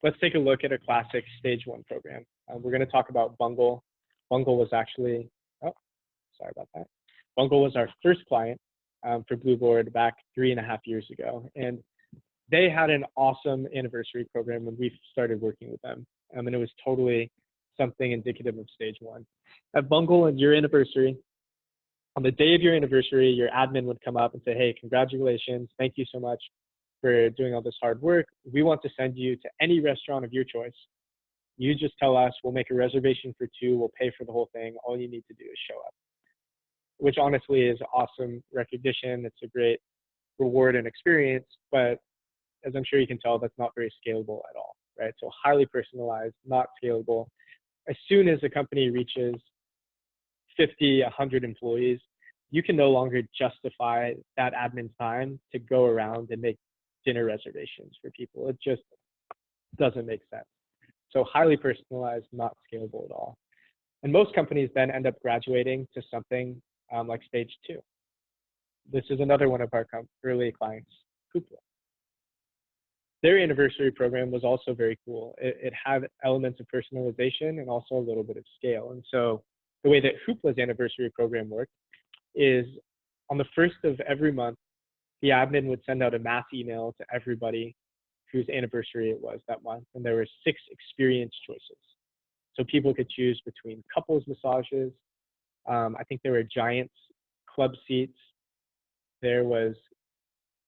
let's take a look at a classic stage 1 program. We're going to talk about Bungle. Bungle was actually, oh, sorry about that. Bungle was our first client for Blueboard back 3.5 years ago. And they had an awesome anniversary program when we started working with them. And it was totally something indicative of stage 1. At Bungle, on your anniversary, on the day of your anniversary, your admin would come up and say, hey, congratulations. Thank you so much for doing all this hard work. We want to send you to any restaurant of your choice. You just tell us, we'll make a reservation for 2, we'll pay for the whole thing. All you need to do is show up, which honestly is awesome recognition. It's a great reward and experience, but as I'm sure you can tell, that's not very scalable at all, right? So highly personalized, not scalable. As soon as a company reaches 50, 100 employees, you can no longer justify that admin time to go around and make dinner reservations for people. It just doesn't make sense. So highly personalized, not scalable at all. And most companies then end up graduating to something like stage 2. This is another one of our early clients, Hoopla. Their anniversary program was also very cool. It had elements of personalization and also a little bit of scale. And so the way that Hoopla's anniversary program worked is on the 1st of every month, the admin would send out a mass email to everybody whose anniversary it was that month. And there were 6 experience choices. So people could choose between couples massages. I think there were Giants club seats. There was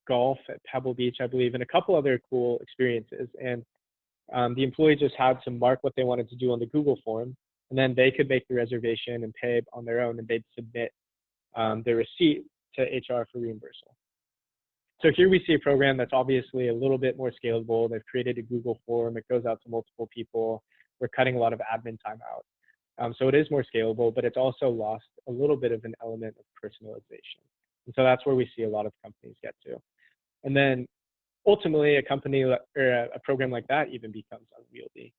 golf at Pebble Beach, I believe, and a couple other cool experiences. And the employee just had to mark what they wanted to do on the Google form, and then they could make the reservation and pay on their own, and they'd submit their receipt to HR for reimbursement. So here we see a program that's obviously a little bit more scalable. They've created a Google form. It goes out to multiple people. We're cutting a lot of admin time out. So it is more scalable, but it's also lost a little bit of an element of personalization. And so that's where we see a lot of companies get to. And then ultimately, a company or a program like that even becomes unwieldy.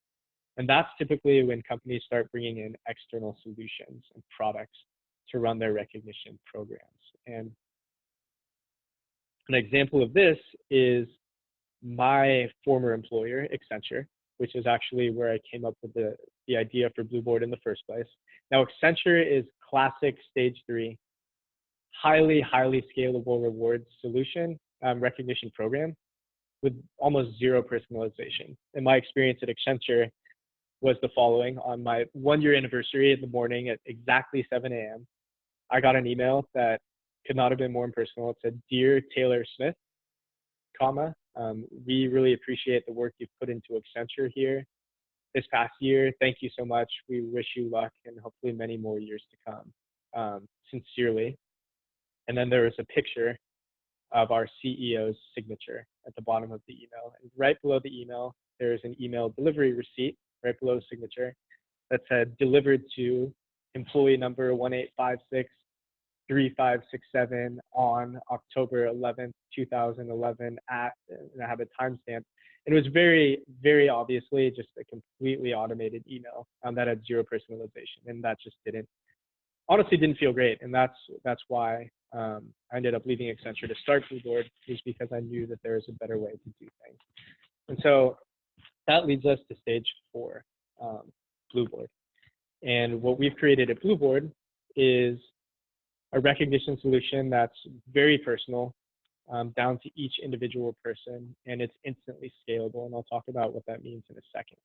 And that's typically when companies start bringing in external solutions and products to run their recognition programs. And an example of this is my former employer, Accenture, which is actually where I came up with the idea for Blueboard in the first place. Now, Accenture is classic stage 3, highly scalable rewards solution recognition program with almost 0 personalization. And my experience at Accenture was the following. On my 1-year anniversary in the morning at exactly 7 a.m., I got an email that could not have been more impersonal. It said, "Dear Taylor Smith, comma, we really appreciate the work you've put into Accenture here this past year. Thank you so much. We wish you luck and hopefully many more years to come. Sincerely." And then there was a picture of our CEO's signature at the bottom of the email. And right below the email, there's an email delivery receipt right below the signature that said, "Delivered to employee number 18563567 on October 11th, 2011 at," and I have a timestamp. It was very, very obviously just a completely automated email that had 0 personalization, and that just honestly didn't feel great. And that's why I ended up leaving Accenture to start Blueboard, is because I knew that there was a better way to do things. And so that leads us to stage 4, Blueboard. And what we've created at Blueboard is a recognition solution that's very personal, down to each individual person, and it's instantly scalable. And I'll talk about what that means in a second.